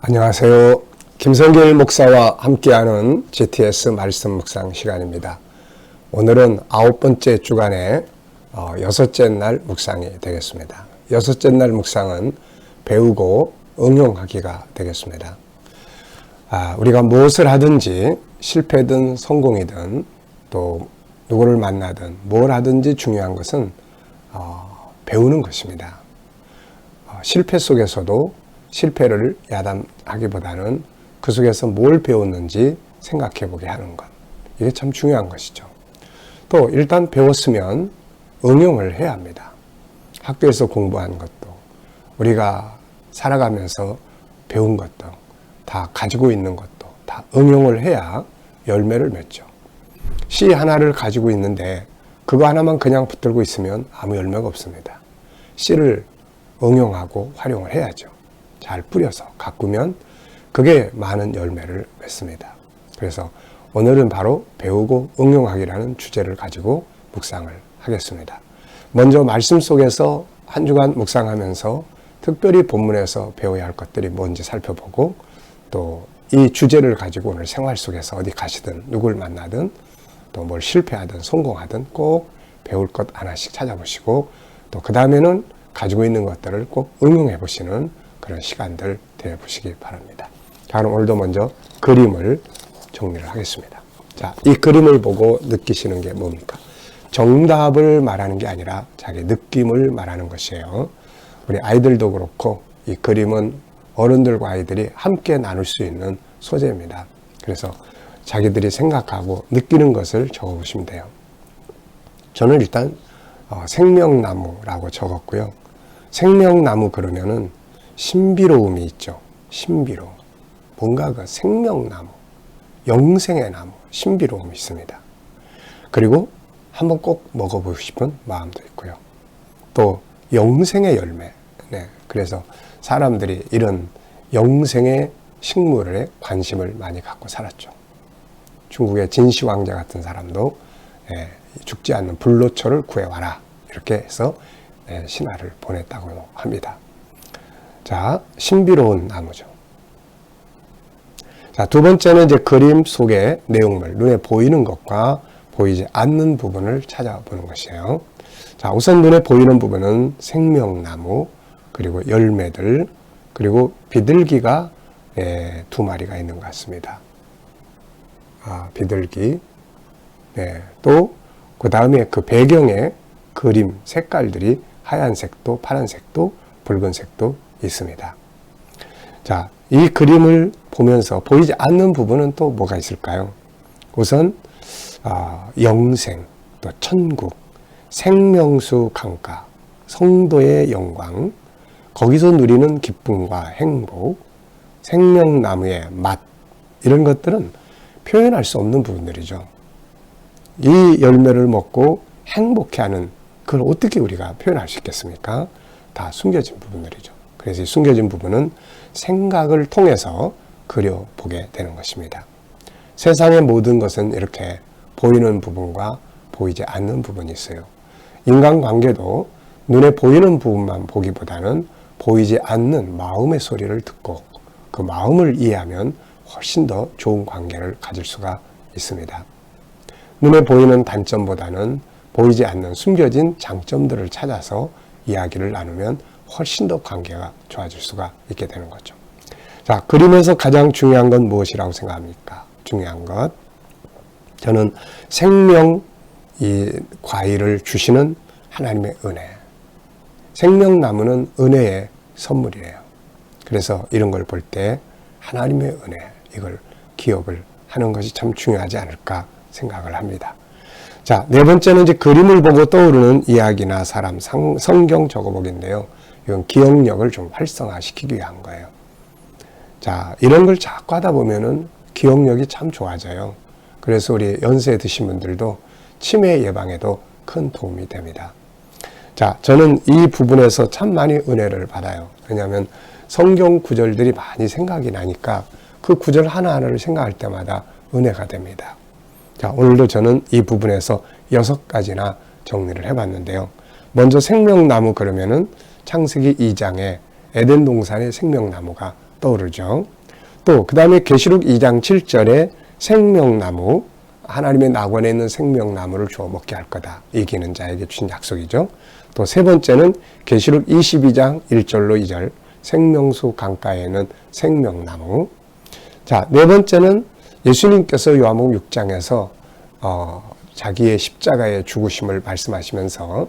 안녕하세요. 김성길 목사와 함께하는 GTS 말씀 묵상 시간입니다. 오늘은 9번째 주간의 6째 날 묵상이 되겠습니다. 6째 날 묵상은 배우고 응용하기가 되겠습니다. 우리가 무엇을 하든지 실패든 성공이든 또 누구를 만나든 뭘 하든지 중요한 것은 배우는 것입니다. 실패 속에서도 실패를 야단하기보다는 그 속에서 뭘 배웠는지 생각해 보게 하는 것. 이게 참 중요한 것이죠. 또 일단 배웠으면 응용을 해야 합니다. 학교에서 공부한 것도 우리가 살아가면서 배운 것도 다 가지고 있는 것도 다 응용을 해야 열매를 맺죠. 씨 하나를 가지고 있는데 그거 하나만 그냥 붙들고 있으면 아무 열매가 없습니다. 씨를 응용하고 활용을 해야죠. 잘 뿌려서 가꾸면 그게 많은 열매를 맺습니다. 그래서 오늘은 바로 배우고 응용하기라는 주제를 가지고 묵상을 하겠습니다. 먼저 말씀 속에서 한 주간 묵상하면서 특별히 본문에서 배워야 할 것들이 뭔지 살펴보고 또 이 주제를 가지고 오늘 생활 속에서 어디 가시든 누굴 만나든 또 뭘 실패하든 성공하든 꼭 배울 것 하나씩 찾아보시고 또 그 다음에는 가지고 있는 것들을 꼭 응용해 보시는 그런 시간들 되어보시기 바랍니다. 자, 그럼 오늘도 먼저 그림을 정리를 하겠습니다. 자, 이 그림을 보고 느끼시는 게 뭡니까? 정답을 말하는 게 아니라 자기 느낌을 말하는 것이에요. 우리 아이들도 그렇고 이 그림은 어른들과 아이들이 함께 나눌 수 있는 소재입니다. 그래서 자기들이 생각하고 느끼는 것을 적어보시면 돼요. 저는 일단 생명나무라고 적었고요. 생명나무 그러면은 신비로움이 있죠. 신비로움. 뭔가 그 생명나무, 영생의 나무, 신비로움이 있습니다. 그리고 한번 꼭 먹어보고 싶은 마음도 있고요. 또 영생의 열매. 네. 그래서 사람들이 이런 영생의 식물에 관심을 많이 갖고 살았죠. 중국의 진시황제 같은 사람도 죽지 않는 불로초를 구해와라. 이렇게 해서 신화를 보냈다고 합니다. 자, 신비로운 나무죠. 자, 두 번째는 이제 그림 속의 내용물, 눈에 보이는 것과 보이지 않는 부분을 찾아보는 것이에요. 자, 우선 눈에 보이는 부분은 생명나무, 그리고 열매들, 그리고 비둘기가 2마리가 있는 것 같습니다. 비둘기. 또, 그 다음에 그 배경의 그림, 색깔들이 하얀색도, 파란색도, 붉은색도 있습니다. 자, 이 그림을 보면서 보이지 않는 부분은 또 뭐가 있을까요? 우선 영생, 또 천국, 생명수 강가, 성도의 영광, 거기서 누리는 기쁨과 행복, 생명나무의 맛, 이런 것들은 표현할 수 없는 부분들이죠. 이 열매를 먹고 행복해하는 그걸 어떻게 우리가 표현할 수 있겠습니까? 다 숨겨진 부분들이죠. 그래서 이 숨겨진 부분은 생각을 통해서 그려보게 되는 것입니다. 세상의 모든 것은 이렇게 보이는 부분과 보이지 않는 부분이 있어요. 인간관계도 눈에 보이는 부분만 보기보다는 보이지 않는 마음의 소리를 듣고 그 마음을 이해하면 훨씬 더 좋은 관계를 가질 수가 있습니다. 눈에 보이는 단점보다는 보이지 않는 숨겨진 장점들을 찾아서 이야기를 나누면 훨씬 더 관계가 좋아질 수가 있게 되는 거죠. 자, 그림에서 가장 중요한 건 무엇이라고 생각합니까? 중요한 것. 저는 생명 이 과일을 주시는 하나님의 은혜. 생명나무는 은혜의 선물이에요. 그래서 이런 걸 볼 때 하나님의 은혜, 이걸 기억을 하는 것이 참 중요하지 않을까 생각을 합니다. 자, 네 번째는 이제 그림을 보고 떠오르는 이야기나 사람, 성경 적어보기인데요. 이건 기억력을 좀 활성화시키기 위한 거예요. 자, 이런 걸 자꾸 하다 보면은 기억력이 참 좋아져요. 그래서 우리 연세 드신 분들도 치매 예방에도 큰 도움이 됩니다. 자, 저는 이 부분에서 참 많이 은혜를 받아요. 왜냐하면 성경 구절들이 많이 생각이 나니까 그 구절 하나하나를 생각할 때마다 은혜가 됩니다. 자, 오늘도 저는 이 부분에서 6가지나 정리를 해봤는데요. 먼저 생명나무 그러면은 창세기 2장에 에덴 동산의 생명나무가 떠오르죠. 또 그 다음에 계시록 2장 7절에 생명나무, 하나님의 낙원에 있는 생명나무를 주어 먹게 할 거다. 이기는 자에게 주신 약속이죠. 또 세 번째는 계시록 22장 1절로 2절 생명수 강가에는 생명나무. 자, 네 번째는 예수님께서 요한복음 6장에서 자기의 십자가의 죽으심을 말씀하시면서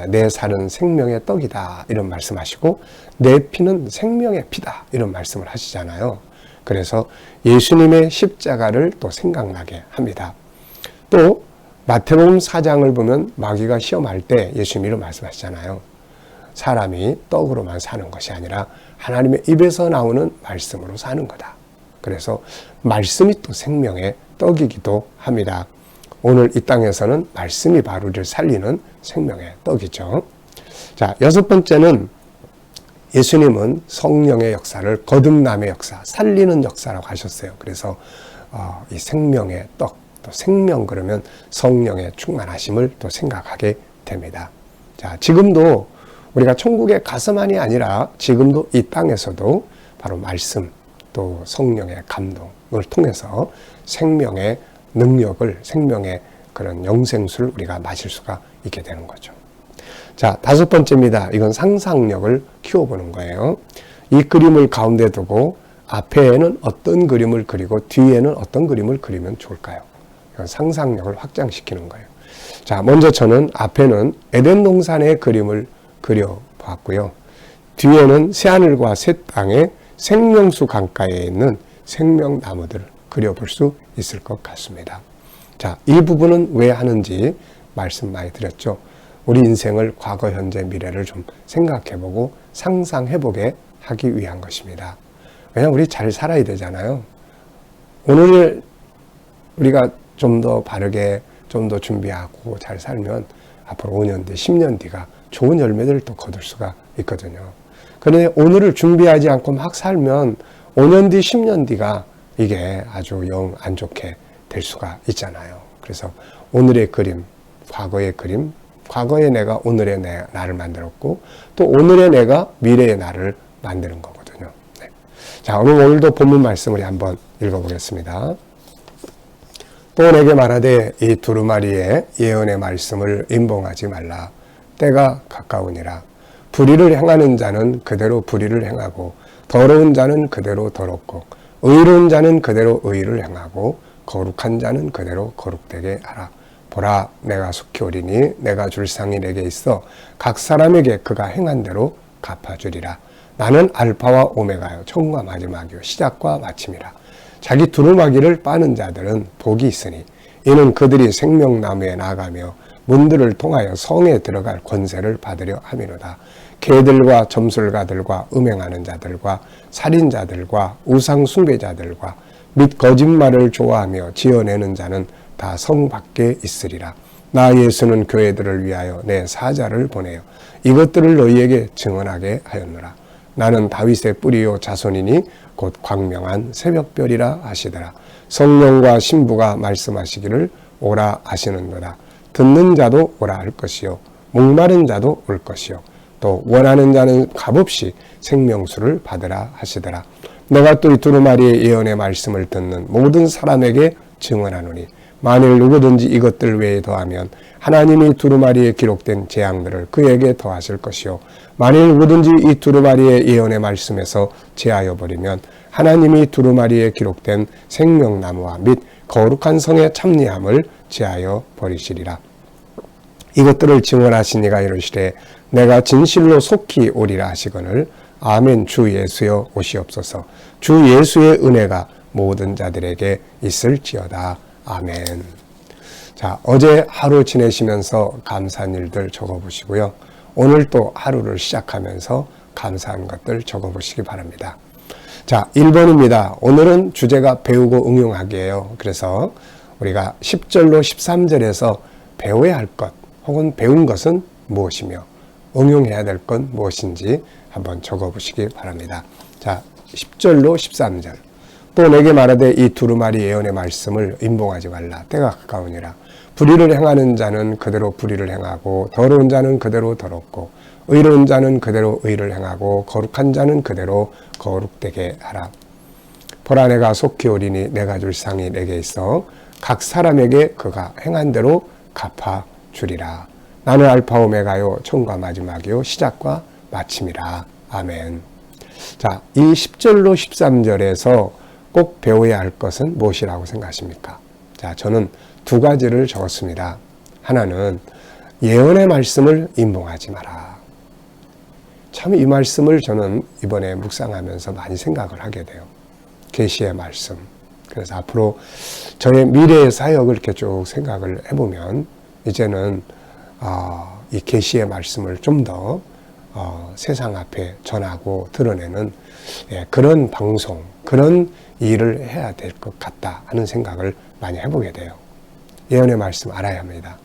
내 살은 생명의 떡이다 이런 말씀하시고 내 피는 생명의 피다 이런 말씀을 하시잖아요. 그래서 예수님의 십자가를 또 생각나게 합니다. 또 마태복음 4장을 보면 마귀가 시험할 때 예수님이 이런 말씀하시잖아요. 사람이 떡으로만 사는 것이 아니라 하나님의 입에서 나오는 말씀으로 사는 거다. 그래서 말씀이 또 생명의 떡이기도 합니다. 오늘 이 땅에서는 말씀이 바로 우리를 살리는 생명의 떡이죠. 자, 여섯 번째는 예수님은 성령의 역사를 거듭남의 역사, 살리는 역사라고 하셨어요. 그래서 이 생명의 떡, 또 생명 그러면 성령의 충만하심을 또 생각하게 됩니다. 자, 지금도 우리가 천국에 가서만이 아니라 지금도 이 땅에서도 바로 말씀 또 성령의 감동을 통해서 생명의 능력을, 생명의 그런 영생수를 우리가 마실 수가 있게 되는 거죠. 자, 다섯 번째입니다. 이건 상상력을 키워보는 거예요. 이 그림을 가운데 두고 앞에는 어떤 그림을 그리고 뒤에는 어떤 그림을 그리면 좋을까요? 이건 상상력을 확장시키는 거예요. 자, 먼저 저는 앞에는 에덴 동산의 그림을 그려봤고요. 뒤에는 새하늘과 새 땅의 생명수 강가에 있는 생명나무들을 그려볼 수 있을 것 같습니다. 자, 이 부분은 왜 하는지 말씀 많이 드렸죠. 우리 인생을 과거, 현재, 미래를 좀 생각해보고 상상해보게 하기 위한 것입니다. 왜냐하면 우리 잘 살아야 되잖아요. 오늘 우리가 좀 더 바르게 좀 더 준비하고 잘 살면 앞으로 5년 뒤, 10년 뒤가 좋은 열매들을 또 거둘 수가 있거든요. 그런데 오늘을 준비하지 않고 막 살면 5년 뒤, 10년 뒤가 이게 아주 영 안 좋게 될 수가 있잖아요. 그래서 오늘의 그림, 과거의 그림, 과거의 내가 오늘의 나를 만들었고 또 오늘의 내가 미래의 나를 만드는 거거든요. 네. 자, 오늘도 본문 말씀을 한번 읽어보겠습니다. 또 내게 말하되 이 두루마리의 예언의 말씀을 임봉하지 말라. 때가 가까우니라. 불의를 행하는 자는 그대로 불의를 행하고 더러운 자는 그대로 더럽고 의로운 자는 그대로 의를 행하고 거룩한 자는 그대로 거룩되게 하라. 보라, 내가 속히 오리니 내가 줄 상이 내게 있어 각 사람에게 그가 행한 대로 갚아주리라. 나는 알파와 오메가요 처음과 마지막이요 시작과 마침이라. 자기 두루마기를 빠는 자들은 복이 있으니 이는 그들이 생명나무에 나가며 문들을 통하여 성에 들어갈 권세를 받으려 함이로다. 개들과 점술가들과 음행하는 자들과 살인자들과 우상 숭배자들과 및 거짓말을 좋아하며 지어내는 자는 다 성 밖에 있으리라. 나 예수는 교회들을 위하여 내 사자를 보내어 이것들을 너희에게 증언하게 하였노라. 나는 다윗의 뿌리요 자손이니 곧 광명한 새벽별이라 하시더라. 성령과 신부가 말씀하시기를 오라 하시는도다. 듣는 자도 오라 할 것이요 목마른 자도 올 것이요 또 원하는 자는 값없이 생명수를 받으라 하시더라. 내가 또 이 두루마리의 예언의 말씀을 듣는 모든 사람에게 증언하노니 만일 누구든지 이것들 외에 더하면 하나님이 두루마리에 기록된 재앙들을 그에게 더하실 것이요 만일 누구든지 이 두루마리의 예언의 말씀에서 제하여 버리면 하나님이 두루마리에 기록된 생명나무와 및 거룩한 성의 참리함을 제하여 버리시리라. 이것들을 증언하신 이가 이르시되 내가 진실로 속히 오리라 하시거늘 아멘. 주 예수여 오시옵소서. 주 예수의 은혜가 모든 자들에게 있을지어다. 아멘. 자, 어제 하루 지내시면서 감사한 일들 적어보시고요. 오늘 또 하루를 시작하면서 감사한 것들 적어보시기 바랍니다. 자, 1번입니다. 오늘은 주제가 배우고 응용하기예요. 그래서 우리가 10절로 13절에서 배워야 할 것 혹은 배운 것은 무엇이며 응용해야 될 건 무엇인지 한번 적어보시기 바랍니다. 자, 10절로 13절. 또 내게 말하되 이 두루마리 예언의 말씀을 임봉하지 말라. 때가 가까우니라. 불의를 행하는 자는 그대로 불의를 행하고 더러운 자는 그대로 더럽고 의로운 자는 그대로 의를 행하고 거룩한 자는 그대로 거룩되게 하라. 보라 내가 속히 오리니 내가 줄 상이 내게 있어 각 사람에게 그가 행한 대로 갚아 주리라. 나는 알파 오메가요 처음과 마지막이요 시작과 마침이라. 아멘. 자, 이 10절로 13절에서 꼭 배워야 할 것은 무엇이라고 생각하십니까? 자, 저는 두 가지를 적었습니다. 하나는 예언의 말씀을 임봉하지 마라. 참 이 말씀을 저는 이번에 묵상하면서 많이 생각을 하게 돼요. 계시의 말씀. 그래서 앞으로 저의 미래의 사역을 이렇게 쭉 생각을 해보면 이제는 이 계시의 말씀을 좀 더 세상 앞에 전하고 드러내는 그런 방송, 그런 일을 해야 될 것 같다 하는 생각을 많이 해보게 돼요. 예언의 말씀 알아야 합니다.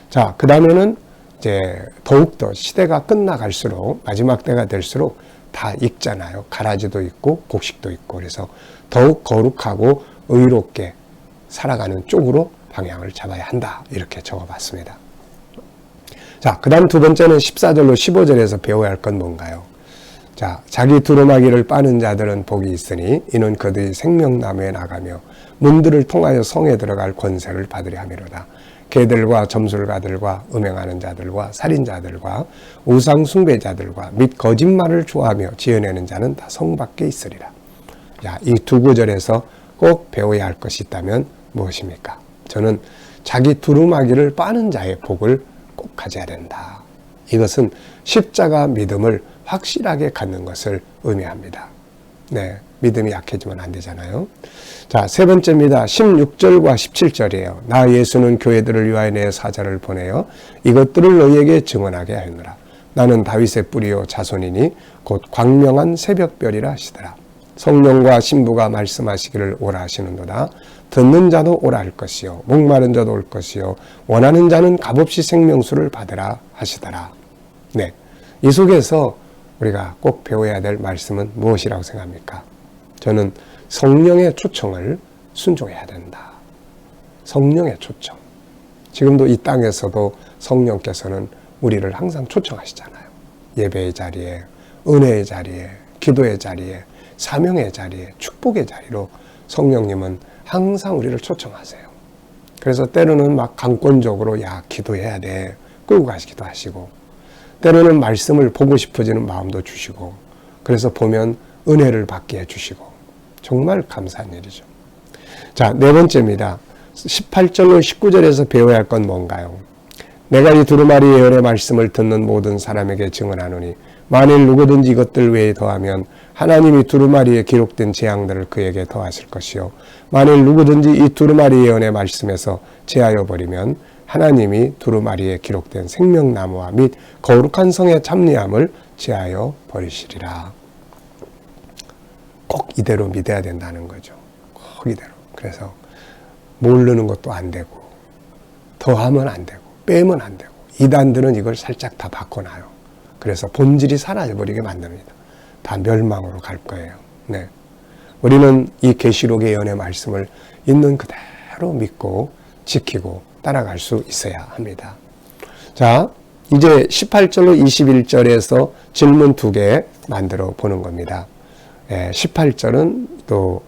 자, 그 다음에는 이제 더욱더 시대가 끝나갈수록 마지막 때가 될수록 다 익잖아요. 가라지도 있고 곡식도 있고 그래서 더욱 거룩하고 의롭게 살아가는 쪽으로 방향을 잡아야 한다. 이렇게 적어봤습니다. 자, 그 다음 두 번째는 14절로 15절에서 배워야 할 건 뭔가요? 자, 자기 두루마기를 빠는 자들은 복이 있으니 이는 그들이 생명나무에 나가며 문들을 통하여 성에 들어갈 권세를 받으려 함이로다. 개들과 점술가들과 음행하는 자들과 살인자들과 우상 숭배자들과 및 거짓말을 좋아하며 지어내는 자는 다 성 밖에 있으리라. 자, 이 두 구절에서 꼭 배워야 할 것이 있다면 무엇입니까? 저는 자기 두루마기를 빠는 자의 복을 꼭 가져야 된다. 이것은 십자가 믿음을 확실하게 갖는 것을 의미합니다. 네, 믿음이 약해지면 안 되잖아요. 자, 세 번째입니다. 16절과 17절이에요. 나 예수는 교회들을 위하여 내 사자를 보내어 이것들을 너희에게 증언하게 하였노라. 나는 다윗의 뿌리요 자손이니 곧 광명한 새벽별이라 하시더라. 성령과 신부가 말씀하시기를 오라 하시는도다. 듣는 자도 오라 할 것이요 목마른 자도 올 것이요 원하는 자는 값없이 생명수를 받으라 하시더라. 네, 이 속에서 우리가 꼭 배워야 될 말씀은 무엇이라고 생각합니까? 저는 성령의 초청을 순종해야 된다. 성령의 초청. 지금도 이 땅에서도 성령께서는 우리를 항상 초청하시잖아요. 예배의 자리에, 은혜의 자리에, 기도의 자리에, 사명의 자리에, 축복의 자리로 성령님은 항상 우리를 초청하세요. 그래서 때로는 막 강권적으로 야 기도해야 돼 끌고 가시기도 하시고 때로는 말씀을 보고 싶어지는 마음도 주시고 그래서 보면 은혜를 받게 해주시고 정말 감사한 일이죠. 자, 네 번째입니다. 18절로 19절에서 배워야 할 건 뭔가요? 내가 이 두루마리 예언의 말씀을 듣는 모든 사람에게 증언하노니 만일 누구든지 이것들 외에 더하면 하나님이 두루마리에 기록된 재앙들을 그에게 더하실 것이요 만일 누구든지 이 두루마리 예언의 말씀에서 제하여 버리면 하나님이 두루마리에 기록된 생명나무와 및 거룩한 성의 참리함을 제하여 버리시리라. 꼭 이대로 믿어야 된다는 거죠. 꼭 이대로. 그래서 모르는 것도 안 되고 더하면 안 되고 빼면 안 되고 이단들은 이걸 살짝 다 바꿔놔요. 그래서 본질이 사라져버리게 만듭니다. 다 멸망으로 갈 거예요. 네, 우리는 이 계시록의 예언의 말씀을 있는 그대로 믿고 지키고 따라갈 수 있어야 합니다. 자, 이제 18절로 21절에서 질문 2개 만들어 보는 겁니다. 18절은 또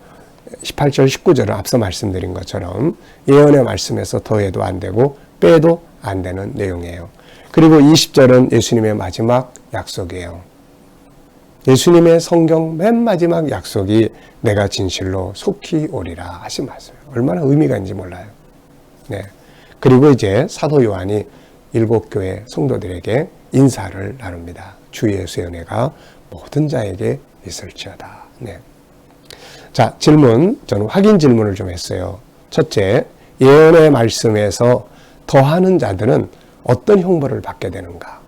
18절 19절은 앞서 말씀드린 것처럼 예언의 말씀에서 더해도 안 되고 빼도 안 되는 내용이에요. 그리고 20절은 예수님의 마지막 약속이에요. 예수님의 성경 맨 마지막 약속이 내가 진실로 속히 오리라 하신 말씀이에요. 얼마나 의미가 있는지 몰라요. 네. 그리고 이제 사도 요한이 7교회 성도들에게 인사를 나눕니다. 주 예수의 은혜가 모든 자에게 있을지어다. 네. 자, 질문. 저는 확인 질문을 좀 했어요. 첫째, 예언의 말씀에서 더하는 자들은 어떤 형벌을 받게 되는가?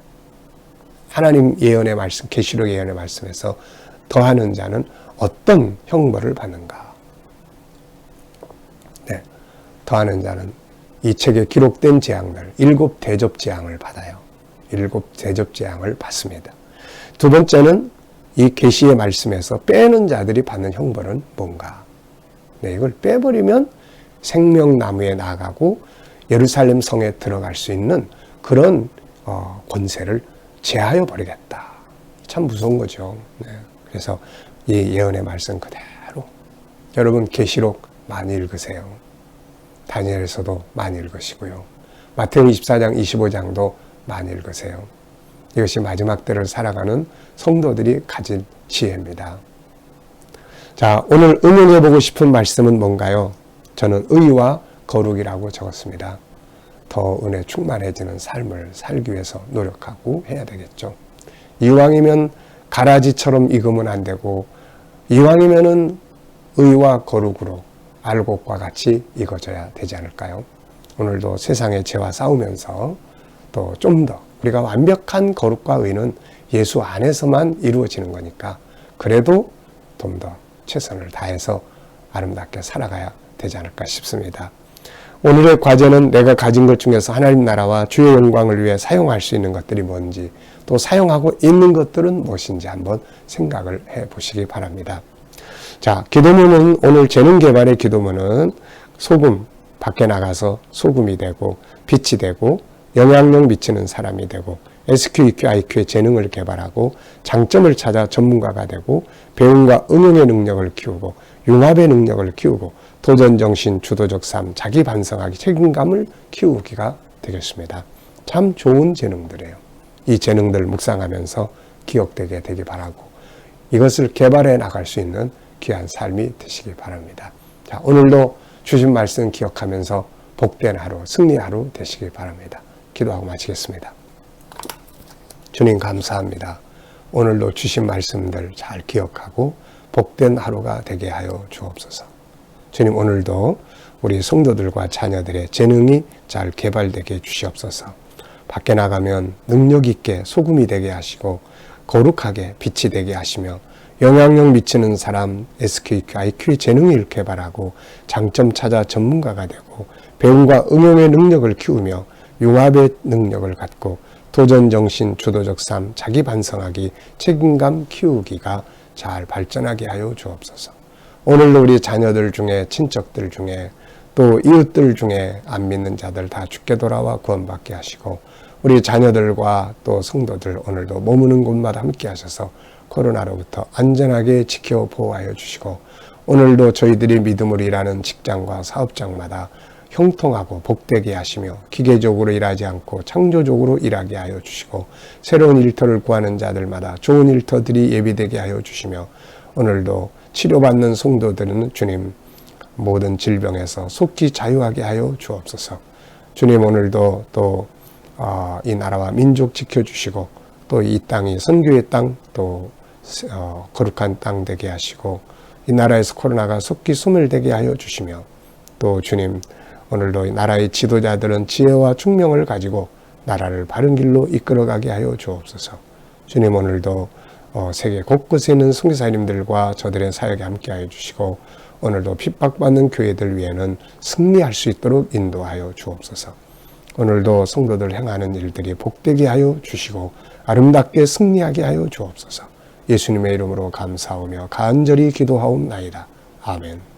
하나님 예언의 말씀, 계시록 예언의 말씀에서 더하는 자는 어떤 형벌을 받는가? 네, 더하는 자는 이 책에 기록된 재앙들, 7 대접 재앙을 받아요. 7 대접 재앙을 받습니다. 두 번째는 이 계시의 말씀에서 빼는 자들이 받는 형벌은 뭔가? 네, 이걸 빼버리면 생명나무에 나가고 예루살렘 성에 들어갈 수 있는 그런 권세를 제하여 버리겠다. 참 무서운 거죠. 네. 그래서 이 예언의 말씀 그대로 여러분 계시록 많이 읽으세요. 다니엘서도 많이 읽으시고요. 마태복음 24장 25장도 많이 읽으세요. 이것이 마지막 때를 살아가는 성도들이 가진 지혜입니다. 자, 오늘 응용해 보고 싶은 말씀은 뭔가요? 저는 의와 거룩이라고 적었습니다. 더 은혜 충만해지는 삶을 살기 위해서 노력하고 해야 되겠죠. 이왕이면 가라지처럼 익으면 안 되고, 이왕이면은 의와 거룩으로 알곡과 같이 익어져야 되지 않을까요? 오늘도 세상의 죄와 싸우면서 또 좀 더 우리가 완벽한 거룩과 의는 예수 안에서만 이루어지는 거니까 그래도 좀 더 최선을 다해서 아름답게 살아가야 되지 않을까 싶습니다. 오늘의 과제는 내가 가진 것 중에서 하나님 나라와 주의 영광을 위해 사용할 수 있는 것들이 뭔지, 또 사용하고 있는 것들은 무엇인지 한번 생각을 해 보시기 바랍니다. 자, 기도문은 오늘 재능개발의 기도문은 소금, 밖에 나가서 소금이 되고 빛이 되고 영향력 미치는 사람이 되고 SQ, EQ, IQ의 재능을 개발하고 장점을 찾아 전문가가 되고 배움과 응용의 능력을 키우고 융합의 능력을 키우고 도전정신, 주도적 삶, 자기 반성하기, 책임감을 키우기가 되겠습니다. 참 좋은 재능들이에요. 이 재능들을 묵상하면서 기억되게 되기 바라고 이것을 개발해 나갈 수 있는 귀한 삶이 되시기 바랍니다. 자, 오늘도 주신 말씀 기억하면서 복된 하루, 승리 하루 되시기 바랍니다. 기도하고 마치겠습니다. 주님 감사합니다. 오늘도 주신 말씀들 잘 기억하고 복된 하루가 되게 하여 주옵소서. 주님 오늘도 우리 성도들과 자녀들의 재능이 잘 개발되게 주시옵소서. 밖에 나가면 능력 있게 소금이 되게 하시고 거룩하게 빛이 되게 하시며 영향력 미치는 사람 SQ, IQ의 재능을 개발하고 장점 찾아 전문가가 되고 배움과 응용의 능력을 키우며 융합의 능력을 갖고 도전정신, 주도적 삶, 자기 반성하기, 책임감 키우기가 잘 발전하게 하여 주옵소서. 오늘도 우리 자녀들 중에 친척들 중에 또 이웃들 중에 안 믿는 자들 다 주께 돌아와 구원받게 하시고 우리 자녀들과 또 성도들 오늘도 머무는 곳마다 함께 하셔서 코로나로부터 안전하게 지켜 보호하여 주시고 오늘도 저희들이 믿음으로 일하는 직장과 사업장마다 형통하고 복되게 하시며 기계적으로 일하지 않고 창조적으로 일하게 하여 주시고 새로운 일터를 구하는 자들마다 좋은 일터들이 예비되게 하여 주시며 오늘도 치료받는 성도들은 주님 모든 질병에서 속히 자유하게 하여 주옵소서. 주님 오늘도 또 이 나라와 민족 지켜주시고 또 이 땅이 선교의 땅 또 거룩한 땅 되게 하시고 이 나라에서 코로나가 속히 소멸되게 하여 주시며 또 주님 오늘도 이 나라의 지도자들은 지혜와 총명을 가지고 나라를 바른 길로 이끌어가게 하여 주옵소서. 주님 오늘도 세계 곳곳에 있는 선교사님들과 저들의 사역에 함께하여 주시고 오늘도 핍박받는 교회들 위에는 승리할 수 있도록 인도하여 주옵소서. 오늘도 성도들 행하는 일들이 복되게 하여 주시고 아름답게 승리하게 하여 주옵소서. 예수님의 이름으로 감사하며 간절히 기도하옵나이다. 아멘.